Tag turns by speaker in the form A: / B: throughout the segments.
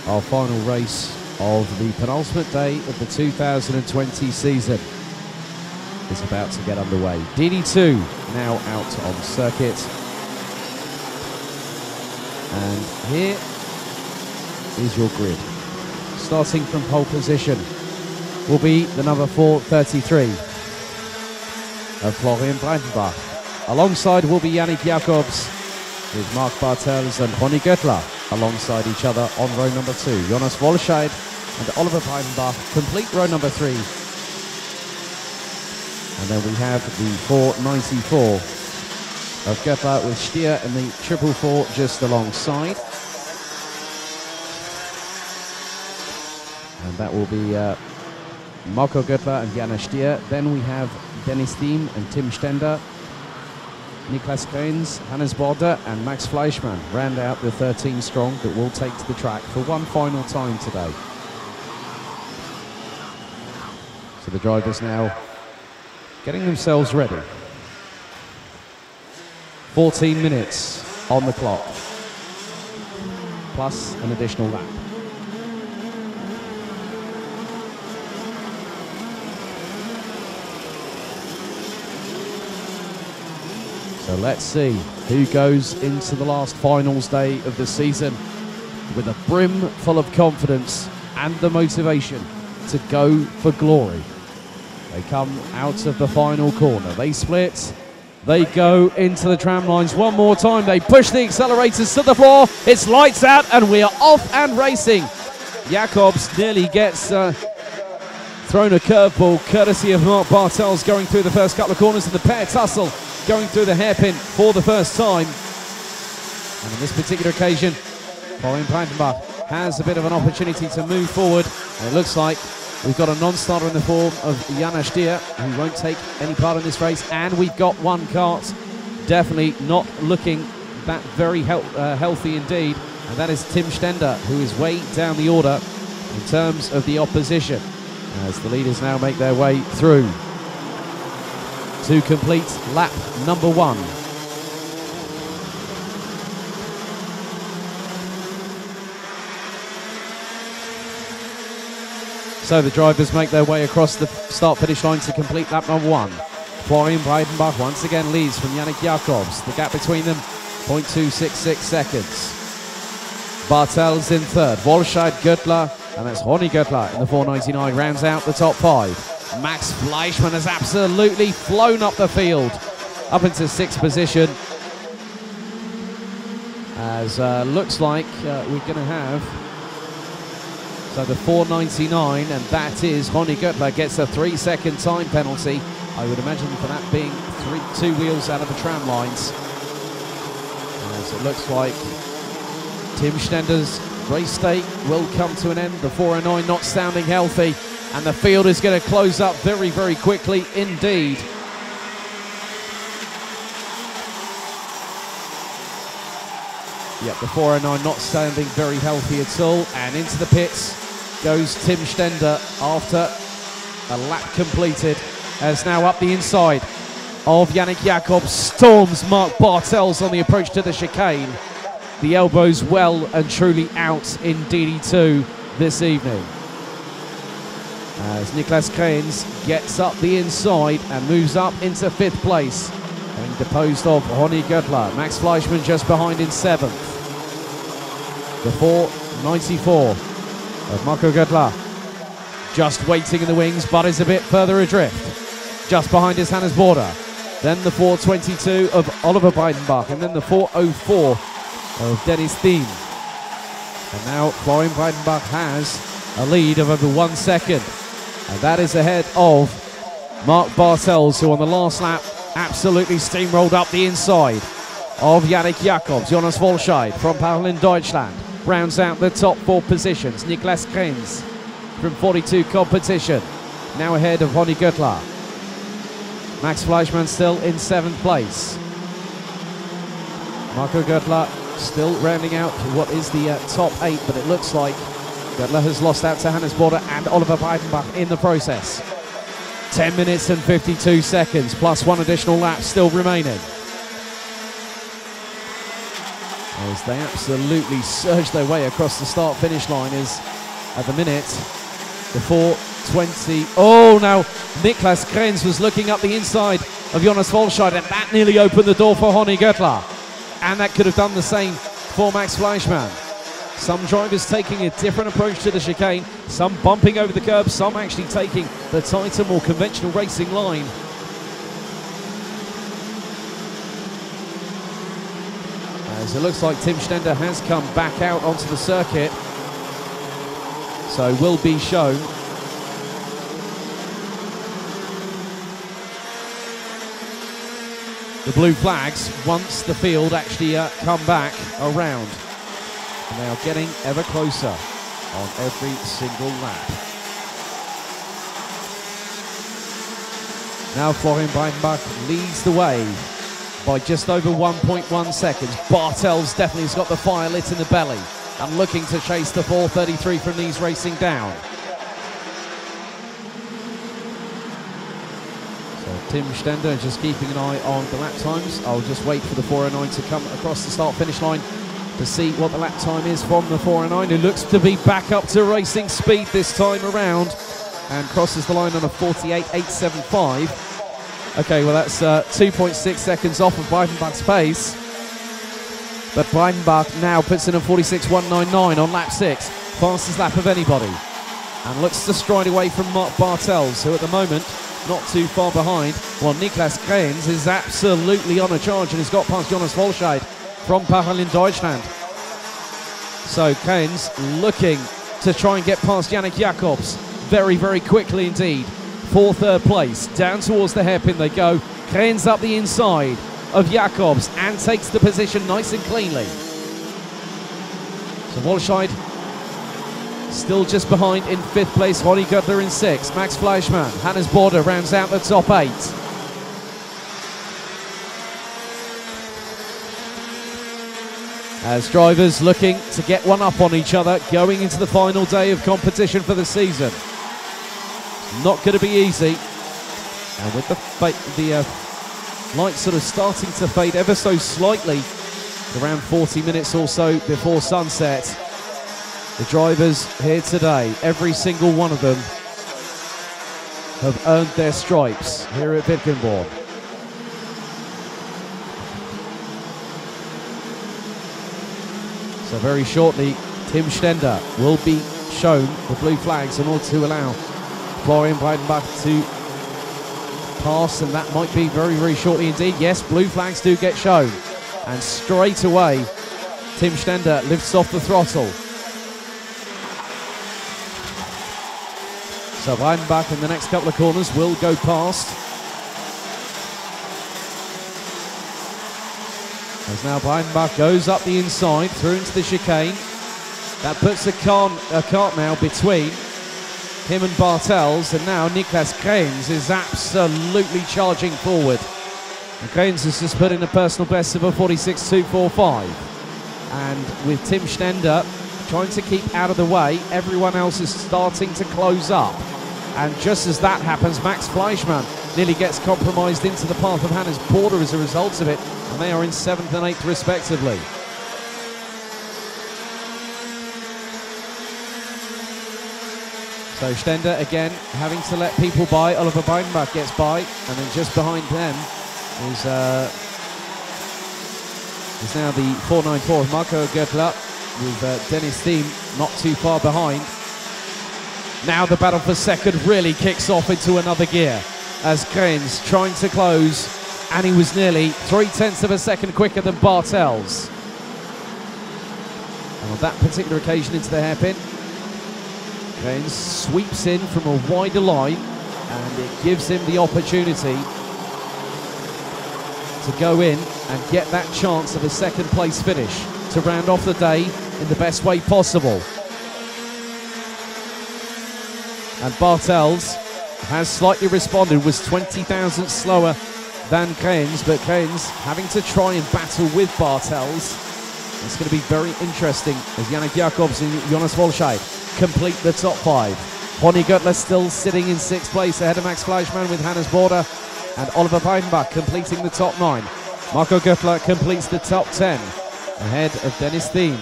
A: Our final race of the penultimate day of the 2020 season is about to get underway. DD2 now out on circuit. And here is your grid. Starting from pole position will be the number 433 of Florian Breitenbach. Alongside will be Yannick Jacobs with Marc Bartels and Ronny Göttler alongside each other on row number 2. Jonas Wolscheid and Oliver Breitenbach complete row number 3. And then we have the 494 of Göttler with Stier and the 444 just alongside. And that will be Marco Göttler and Jana Stier. Then we have Dennis Thiem and Tim Stender. Niklas Kreens, Hannes Border and Max Fleischmann round out the 13 strong that will take to the track for one final time today. So the drivers now getting themselves ready. 14 minutes on the clock, plus an additional lap. So let's see who goes into the last finals day of the season with a brim full of confidence and the motivation to go for glory. They come out of the final corner. They split. They go into the tram lines one more time. They push the accelerators to the floor. It's lights out and we are off and racing. Jacobs nearly gets thrown a curveball courtesy of Marc Bartels going through the first couple of corners and the pair tussle going through the hairpin for the first time. And on this particular occasion, Florian Breitenbach has a bit of an opportunity to move forward. And it looks like we've got a non-starter in the form of Jana Stier, who won't take any part in this race. And we've got one kart definitely not looking that very healthy indeed. And that is Tim Stender, who is way down the order in terms of the opposition, as the leaders now make their way through to complete lap number 1. So the drivers make their way across the start-finish line to complete lap number 1. Florian Breitenbach once again leads from Yannick Jacobs. The gap between them, 0.266 seconds. Bartels in third. Wolscheid, Göttler, and that's Ronny Göttler in the 499, rounds out the top 5. Max Fleischmann has absolutely flown up the field, up into 6th position. As looks like we're going to have the 499, and that is Ronny Göttler gets a 3-second time penalty. I would imagine for that being 2 wheels out of the tram lines. As it looks like Tim Stender's race day will come to an end. The 409 not sounding healthy, and the field is going to close up very, very quickly indeed. Yep, the 409 not sounding very healthy at all, and into the pits goes Tim Stender after a lap completed, as now up the inside of Yannick Jacobs, storms Marc Bartels on the approach to the chicane. The elbows well and truly out in DD2 this evening, as Niklas Kreens gets up the inside and moves up into 5th place, having deposed of Ronny Göttler. Max Fleischmann just behind in 7th. The 494 of Marco Göttler just waiting in the wings, but is a bit further adrift. Just behind is Hannes Border. Then the 422 of Oliver Breitenbach, and then the 404 of Dennis Thiem. And now Florian Breitenbach has a lead of over 1 second. And that is ahead of Marc Bartels, who on the last lap absolutely steamrolled up the inside of Yannick Jacobs. Jonas Wolscheid from Berlin, Deutschland rounds out the top 4 positions. Niklas Kreens from 42 competition, now ahead of Ronny Göttler. Max Fleischmann still in 7th place. Marco Göttler still rounding out what is the top 8, but it looks like Göttler has lost out to Hannes Border and Oliver Breitenbach in the process. 10 minutes and 52 seconds, plus 1 additional lap still remaining. as they absolutely surge their way across the start-finish line. Is at the minute the 4:20. Oh, now Niklas Krenz was looking up the inside of Jonas Volscheid, and that nearly opened the door for Honey Göttler. And that could have done the same for Max Fleischmann. Some drivers taking a different approach to the chicane, some bumping over the curb, some actually taking the tighter, more conventional racing line. As it looks like Tim Stender has come back out onto the circuit, so will be shown. The blue flags once the field actually come back around. And they are getting ever closer on every single lap. Now Florian Breidenbach leads the way by just over 1.1 seconds. Bartels definitely has got the fire lit in the belly and looking to chase the 4:33 from these racing down. Tim Stender just keeping an eye on the lap times. I'll just wait for the 4:09 to come across the start-finish line to see what the lap time is from the 4:09, who looks to be back up to racing speed this time around and crosses the line on a 48.875. Okay, well that's 2.6 seconds off of Breidenbach's pace. But Breidenbach now puts in a 46.199 on lap 6, fastest lap of anybody. And looks to stride away from Mark Bartels, who at the moment not too far behind, while Niklas Krenz is absolutely on a charge and has got past Jonas Volscheid from Parallel Deutschland. So Krenz looking to try and get past Yannick Jacobs very, very quickly indeed for third place. Down towards the hairpin they go. Krenz up the inside of Jacobs and takes the position nice and cleanly. So Volscheid still just behind in 5th place, Honey Göttler in 6th. Max Fleischmann, Hannes Border rounds out the top 8. As drivers looking to get one up on each other going into the final day of competition for the season. Not going to be easy. And with the lights sort of starting to fade ever so slightly, around 40 minutes or so before sunset, the drivers here today, every single one of them, have earned their stripes here at Wittgenborn. So very shortly, Tim Stender will be shown the blue flags in order to allow Florian Breidenbach to pass, and that might be very, very shortly indeed. Yes, blue flags do get shown. And straight away, Tim Stender lifts off the throttle. So Breidenbach in the next couple of corners will go past. As now Breidenbach goes up the inside through into the chicane. That puts a cart now between him and Bartels, and now Niklas Krenz is absolutely charging forward. And Krenz has just put in a personal best of a 46.245. And with Tim Stender trying to keep out of the way, everyone else is starting to close up. And just as that happens, Max Fleischmann nearly gets compromised into the path of Hannes Border as a result of it, and they are in 7th and 8th respectively. So Stender again having to let people by. Oliver Breidenbach gets by, and then just behind them is now the 494 of Marco Göttler, with Dennis Thiem not too far behind. Now the battle for second really kicks off into another gear as Krenz trying to close, and he was nearly 0.3 of a second quicker than Bartels. And on that particular occasion into the hairpin, Krenz sweeps in from a wider line, and it gives him the opportunity to go in and get that chance of a second place finish to round off the day in the best way possible. And Bartels has slightly responded, was 20 thousandths slower than Krenz, but Krenz having to try and battle with Bartels. It's going to be very interesting as Yannick Jacobs and Jonas Volscheid complete the top 5. Honey Göttler still sitting in 6th place ahead of Max Fleischmann with Hannes Border, and Oliver Breidenbach completing the top 9. Marco Göttler completes the top 10. ahead of Dennis Thiem.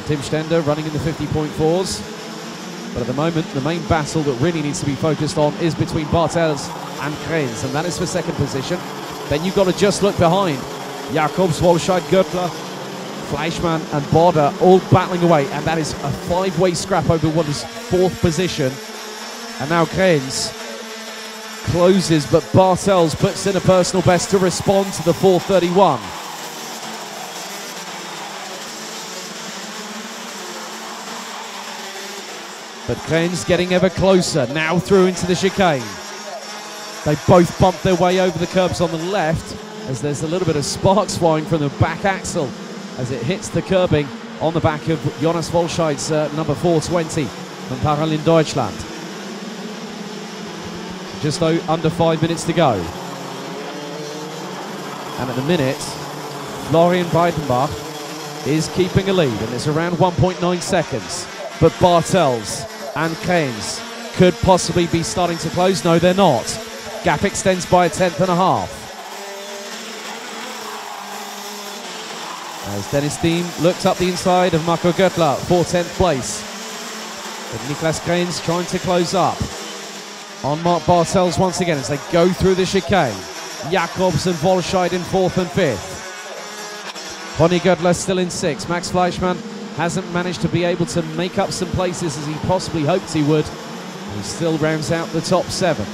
A: Tim Stender running in the 50.4s. But at the moment, the main battle that really needs to be focused on is between Bartels and Krenz, and that is for second position. Then you've got to just look behind. Jacobs, Wolscheid, Göttler, Fleischmann and Border all battling away, and that is a five-way scrap over what is fourth position. And now Krenz closes, but Bartels puts in a personal best to respond to the 4:31. But Krenz getting ever closer, now through into the chicane. They both bump their way over the curbs on the left, as there's a little bit of sparks flying from the back axle as it hits the curbing on the back of Jonas Wolscheid's number 420 from Parallel Deutschland. Just under 5 minutes to go. And at the minute, Florian Breitenbach is keeping a lead, and it's around 1.9 seconds. But Bartels and Krenz could possibly be starting to close. No, they're not. Gap extends by 1/10 and a half. As Dennis Thiem looked up the inside of Marco Göttler for 10th place. But Niklas Krenz trying to close up on Mark Bartels once again as they go through the chicane. Jacobs and Wolscheid in 4th and 5th. Ronny Göttler still in 6th. Max Fleischmann hasn't managed to be able to make up some places as he possibly hoped he would. He still rounds out the top 7.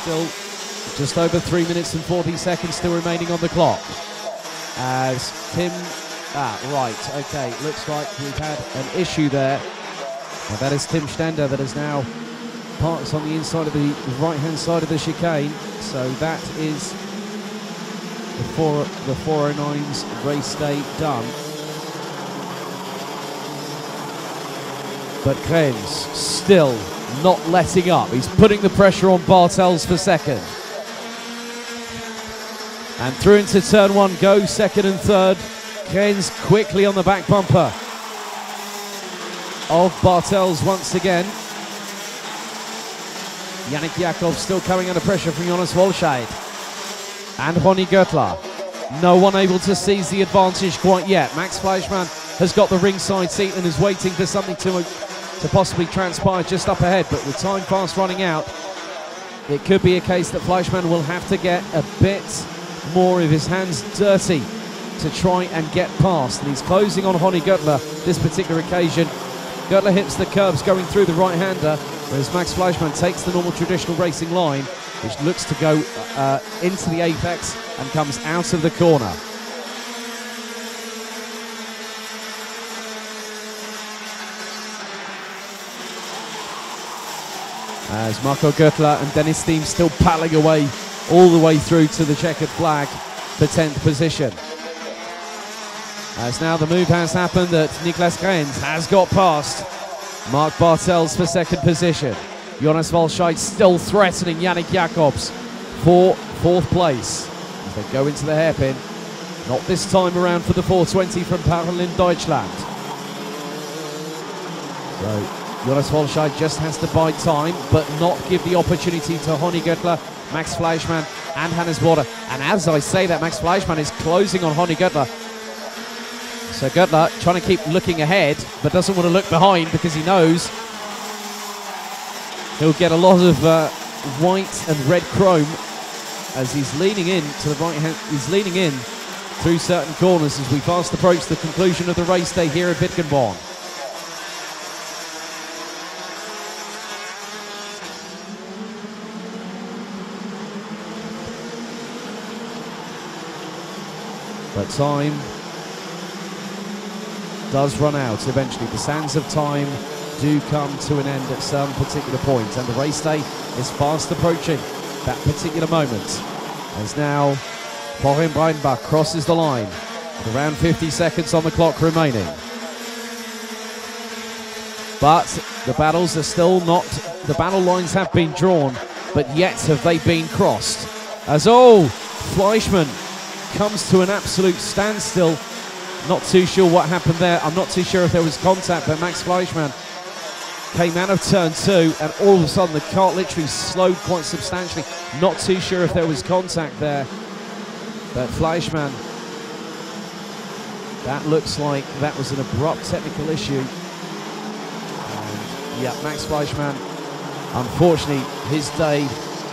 A: Still just over 3 minutes and 40 seconds still remaining on the clock. As Tim, okay, looks like we've had an issue there. And that is Tim Stender that is now parked on the inside of the right-hand side of the chicane. So that is the 409's race day done. But Krenz still not letting up. He's putting the pressure on Bartels for second. And through into turn 1 go, second and third. Krenz quickly on the back bumper of Bartels once again. Yannick Jacobs still coming under pressure from Jonas Wolscheid. And Ronny Göttler. No one able to seize the advantage quite yet. Max Fleischmann has got the ringside seat and is waiting for something to possibly transpire just up ahead, but with time fast running out, it could be a case that Fleischmann will have to get a bit more of his hands dirty to try and get past, and he's closing on Ronny Göttler this particular occasion. Göttler hits the curbs going through the right-hander, whereas Max Fleischmann takes the normal traditional racing line, which looks to go into the apex and comes out of the corner. As Marco Göttler and Dennis Thiem still paddling away all the way through to the checkered flag for 10th position. As now the move has happened that Niklas Krenz has got past Mark Bartels for second position. Jonas Wolscheid still threatening Yannick Jacobs for 4th place as they go into the hairpin. Not this time around for the 420 from Parallel Deutschland. So Jonas Wolscheid just has to buy time, but not give the opportunity to Ronny Göttler, Max Fleischmann and Hannes Border. And as I say that, Max Fleischmann is closing on Ronny Göttler. So Göttler trying to keep looking ahead, but doesn't want to look behind because he knows he'll get a lot of white and red chrome as he's leaning in to the right hand. He's leaning in through certain corners as we fast approach the conclusion of the race day here at Wittgenborn. But time does run out eventually. The sands of time do come to an end at some particular point, and the race day is fast approaching that particular moment. As now Florian Breitenbach crosses the line with around 50 seconds on the clock remaining. but the battles are still not, the battle lines have been drawn, but yet have they been crossed. As Fleischmann comes to an absolute standstill. Not too sure what happened there. I'm not too sure if there was contact, but Max Fleischmann came out of turn 2 and all of a sudden the cart literally slowed quite substantially. Not too sure if there was contact there, but Fleischmann, that looks like that was an abrupt technical issue. And yeah, Max Fleischmann, unfortunately, his day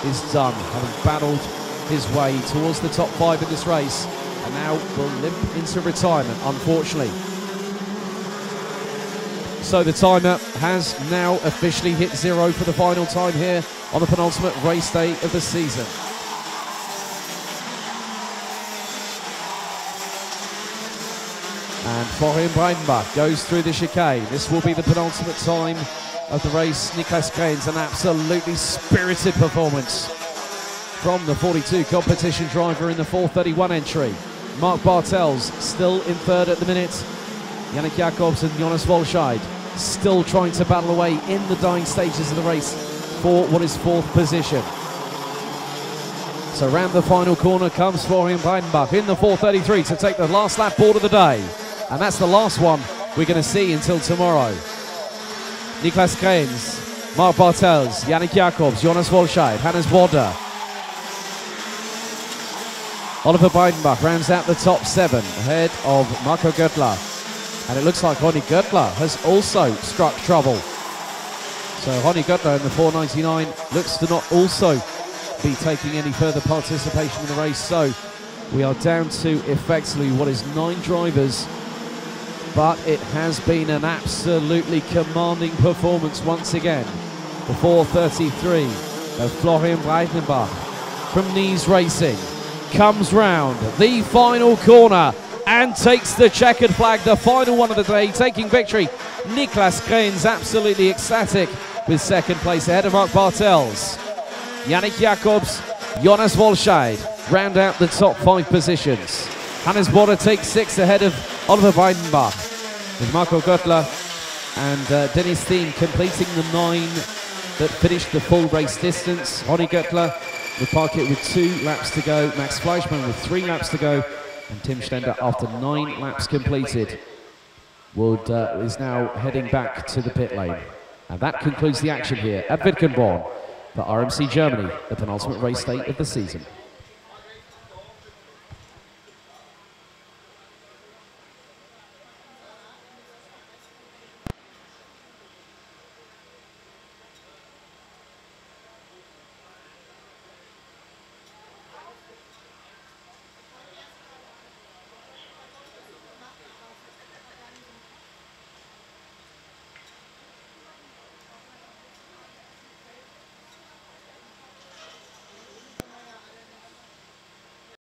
A: is done, having battled his way towards the top 5 in this race, and now will limp into retirement, unfortunately. So the timer has now officially hit 0 for the final time here on the penultimate race day of the season. And Florian Breidenbach goes through the chicane. This will be the penultimate time of the race. Niklas Krenz, an absolutely spirited performance from the 42 competition driver in the 4:31 entry. Mark Bartels still in third at the minute. Yannick Jacobs and Jonas Volscheid still trying to battle away in the dying stages of the race for what is 4th position. So round the final corner comes Florian Breidenbach in the 4:33 to take the last lap board of the day. And that's the last one we're going to see until tomorrow. Niklas Krenz, Mark Bartels, Yannick Jacobs, Jonas Volscheid, Hannes Bodder. Oliver Breidenbach rounds out the top 7 ahead of Marco Göttler. And it looks like Ronny Göttler has also struck trouble. So Ronny Göttler in the 4:99 looks to not also be taking any further participation in the race. So we are down to effectively what is 9 drivers. But it has been an absolutely commanding performance once again. The 4:33 of Florian Breidenbach from Nies Racing comes round the final corner and takes the checkered flag, the final one of the day, taking victory. Niklas Krenz absolutely ecstatic with 2nd place ahead of Mark Bartels. Yannick Jacobs, Jonas Volscheid round out the top 5 positions. Hannes Bodder takes 6th ahead of Oliver Breidenbach, with Marco Göttler and Dennis Thiem completing the 9 that finished the full race distance. Ronny Göttler with Parkett with 2 laps to go, Max Fleischmann with 3 laps to go, and Tim Stender, after 9 laps completed, is now heading back to the pit lane. And that concludes the action here at Wittgenborn for RMC Germany, the penultimate race day of the season.